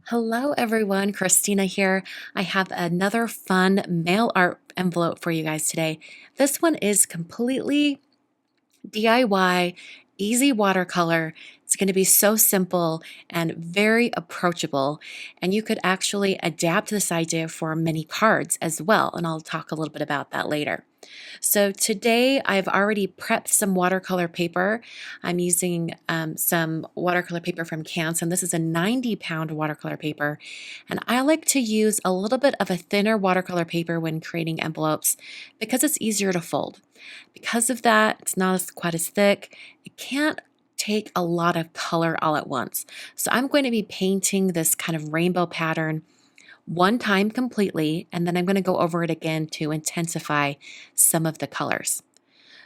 Hello, everyone. Christina here. I have another fun mail art envelope for you guys today. This one is completely DIY, easy watercolor. It's going to be so simple and very approachable. And you could actually adapt this idea for mini cards as well. And I'll talk a little bit about that later. So today I've already prepped some watercolor paper. I'm using some watercolor paper from Canson. This is a 90-pound watercolor paper. And I like to use a little bit of a thinner watercolor paper when creating envelopes because it's easier to fold. Because of that, it's not quite as thick. It can't take a lot of color all at once. So I'm going to be painting this kind of rainbow pattern one time completely, and then I'm going to go over it again to intensify some of the colors.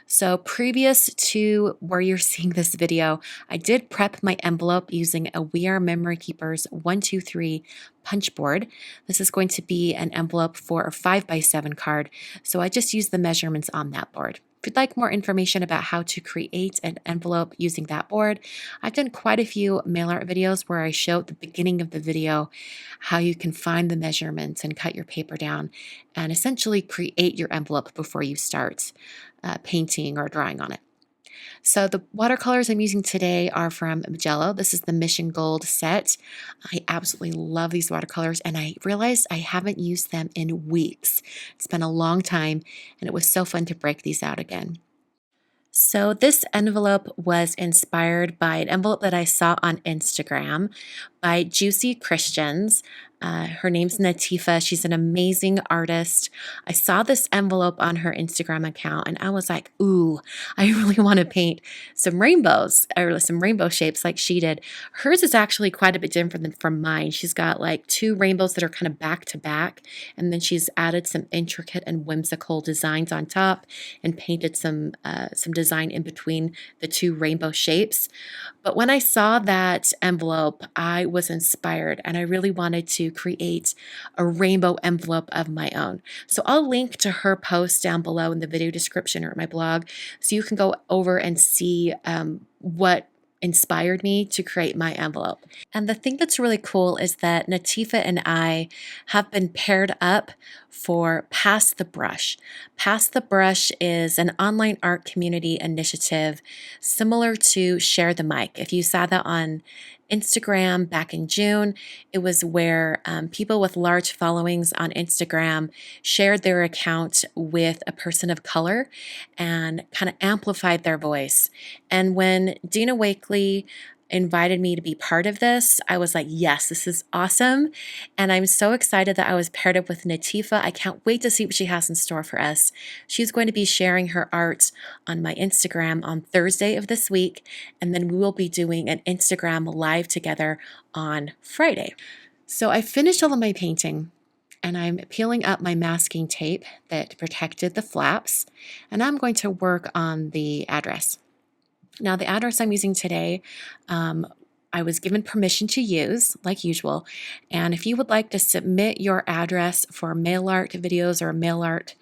So previous to where you're seeing this video, I did prep my envelope using a We Are Memory Keepers 123 punch board. This is going to be an envelope for a 5x7 card, so I just used the measurements on that board. If you'd like more information about how to create an envelope using that board, I've done quite a few mail art videos where I show at the beginning of the video how you can find the measurements and cut your paper down and essentially create your envelope before you start painting or drawing on it. So the watercolors I'm using today are from Mijello. This is the Mission Gold set. I absolutely love these watercolors, and I realized I haven't used them in weeks. It's been a long time, and it was so fun to break these out again. So this envelope was inspired by an envelope that I saw on Instagram by Juicy Christians. Her name's Natifa. She's an amazing artist. I saw this envelope on her Instagram account and I was like, ooh, I really want to paint some rainbows or some rainbow shapes like she did. Hers is actually quite a bit different from mine. She's got like two rainbows that are kind of back to back, and then she's added some intricate and whimsical designs on top and painted some design in between the two rainbow shapes. But when I saw that envelope, I was inspired and I really wanted to create a rainbow envelope of my own. So I'll link to her post down below in the video description or at my blog so you can go over and see what inspired me to create my envelope. And the thing that's really cool is that Natifa and I have been paired up for Pass the Brush. Pass the Brush is an online art community initiative similar to Share the Mic. If you saw that on Instagram back in June, it was where people with large followings on Instagram shared their account with a person of color and kind of amplified their voice. And when Dina Wakely invited me to be part of this, I was like, yes, this is awesome. And I'm so excited that I was paired up with Natifa. I can't wait to see what she has in store for us. She's going to be sharing her art on my Instagram on Thursday of this week, and then we will be doing an Instagram live together on Friday. So I finished all of my painting, and I'm peeling up my masking tape that protected the flaps, and I'm going to work on the address. Now, the address I'm using today, I was given permission to use, like usual. And if you would like to submit your address for mail art videos or mail art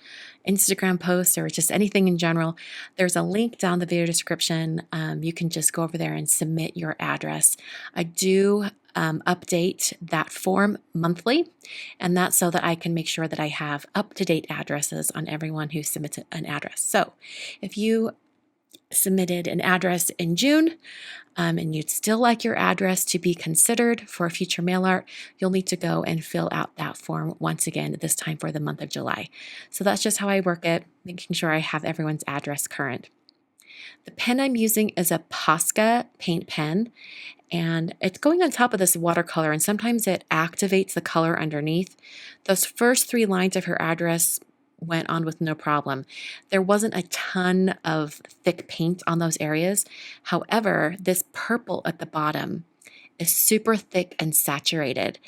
Instagram posts or just anything in general, there's a link down the video description. You can just go over there and submit your address. I do update that form monthly, and that's so that I can make sure that I have up-to-date addresses on everyone who submits an address. So if you submitted an address in June, and you'd still like your address to be considered for future mail art, you'll need to go and fill out that form once again, this time for the month of July. So that's just how I work it, making sure I have everyone's address current. The pen I'm using is a Posca paint pen, and it's going on top of this watercolor, and sometimes it activates the color underneath. Those first three lines of her address went on with no problem. There wasn't a ton of thick paint on those areas. However, this purple at the bottom is super thick and saturated.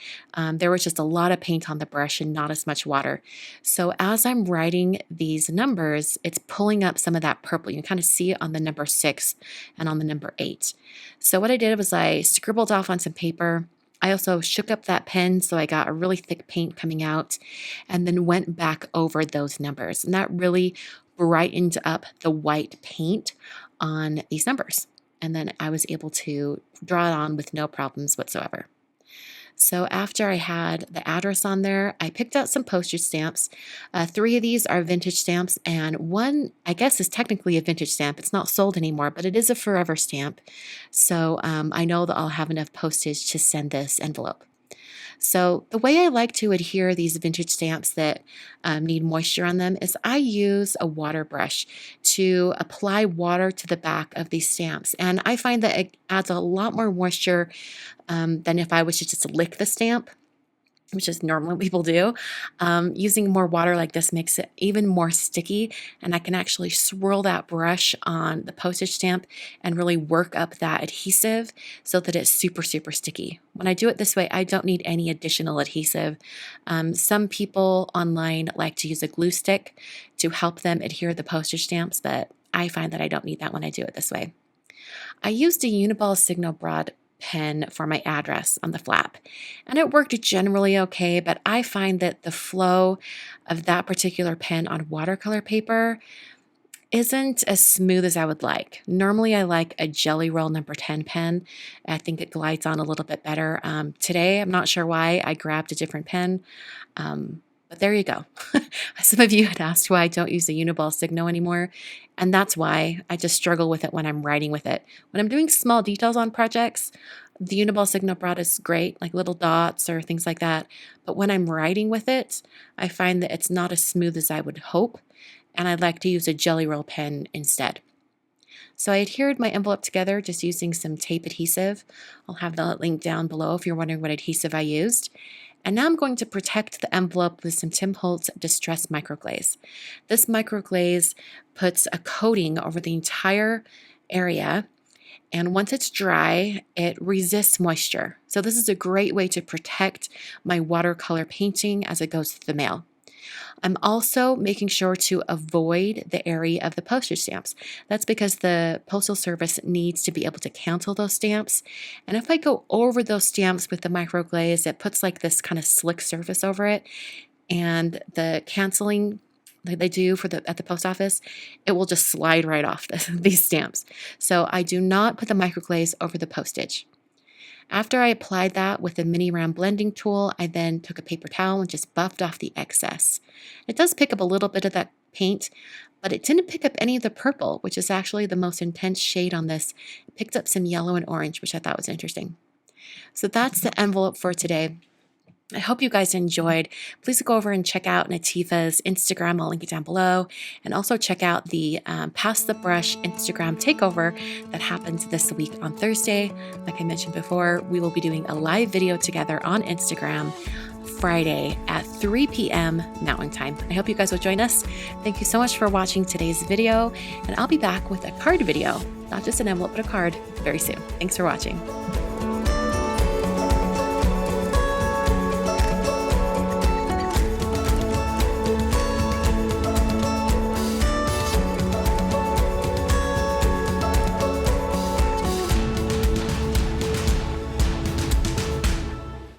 There was just a lot of paint on the brush and not as much water. So as I'm writing these numbers, it's pulling up some of that purple. You can kind of see it on the number 6 and on the number 8. So what I did was I scribbled off on some paper. I also shook up that pen so I got a really thick paint coming out, and then went back over those numbers. And that really brightened up the white paint on these numbers. And then I was able to draw it on with no problems whatsoever. So after I had the address on there, I picked out some postage stamps. 3 of these are vintage stamps, and one, I guess, is technically a vintage stamp. It's not sold anymore, but it is a forever stamp. So I know that I'll have enough postage to send this envelope. So the way I like to adhere these vintage stamps that need moisture on them is I use a water brush to apply water to the back of these stamps. And I find that it adds a lot more moisture than if I was to just lick the stamp, which is normally what people do. Using more water like this makes it even more sticky, and I can actually swirl that brush on the postage stamp and really work up that adhesive so that it's super, super sticky. When I do it this way, I don't need any additional adhesive. Some people online like to use a glue stick to help them adhere the postage stamps, but I find that I don't need that when I do it this way. I used a Uniball Signal Broad pen for my address on the flap, and it worked generally okay, but I find that the flow of that particular pen on watercolor paper isn't as smooth as I would like. Normally, I like a Jelly Roll number 10 pen. I think it glides on a little bit better. Today, I'm not sure why I grabbed a different pen. But there you go. Some of you had asked why I don't use the Uniball Signo anymore, and that's why I just struggle with it when I'm writing with it. When I'm doing small details on projects, the Uniball Signo Broad is great, like little dots or things like that. But when I'm writing with it, I find that it's not as smooth as I would hope, and I'd like to use a Jelly Roll pen instead. So I adhered my envelope together just using some tape adhesive. I'll have the link down below if you're wondering what adhesive I used. And now I'm going to protect the envelope with some Tim Holtz Distress Microglaze. This microglaze puts a coating over the entire area, and once it's dry, it resists moisture. So this is a great way to protect my watercolor painting as it goes through the mail. I'm also making sure to avoid the area of the postage stamps. That's because the Postal Service needs to be able to cancel those stamps. And if I go over those stamps with the microglaze, it puts like this kind of slick surface over it. And the canceling that they do at the post office, it will just slide right off these stamps. So I do not put the microglaze over the postage. After I applied that with the mini round blending tool, I then took a paper towel and just buffed off the excess. It does pick up a little bit of that paint, but it didn't pick up any of the purple, which is actually the most intense shade on this. It picked up some yellow and orange, which I thought was interesting. So that's the envelope for today. I hope you guys enjoyed. Please go over and check out Nativa's Instagram. I'll link it down below. And also check out the Pass the Brush Instagram takeover that happens this week on Thursday. Like I mentioned before, we will be doing a live video together on Instagram Friday at 3 p.m. Mountain Time. I hope you guys will join us. Thank you so much for watching today's video, and I'll be back with a card video, not just an envelope, but a card very soon. Thanks for watching.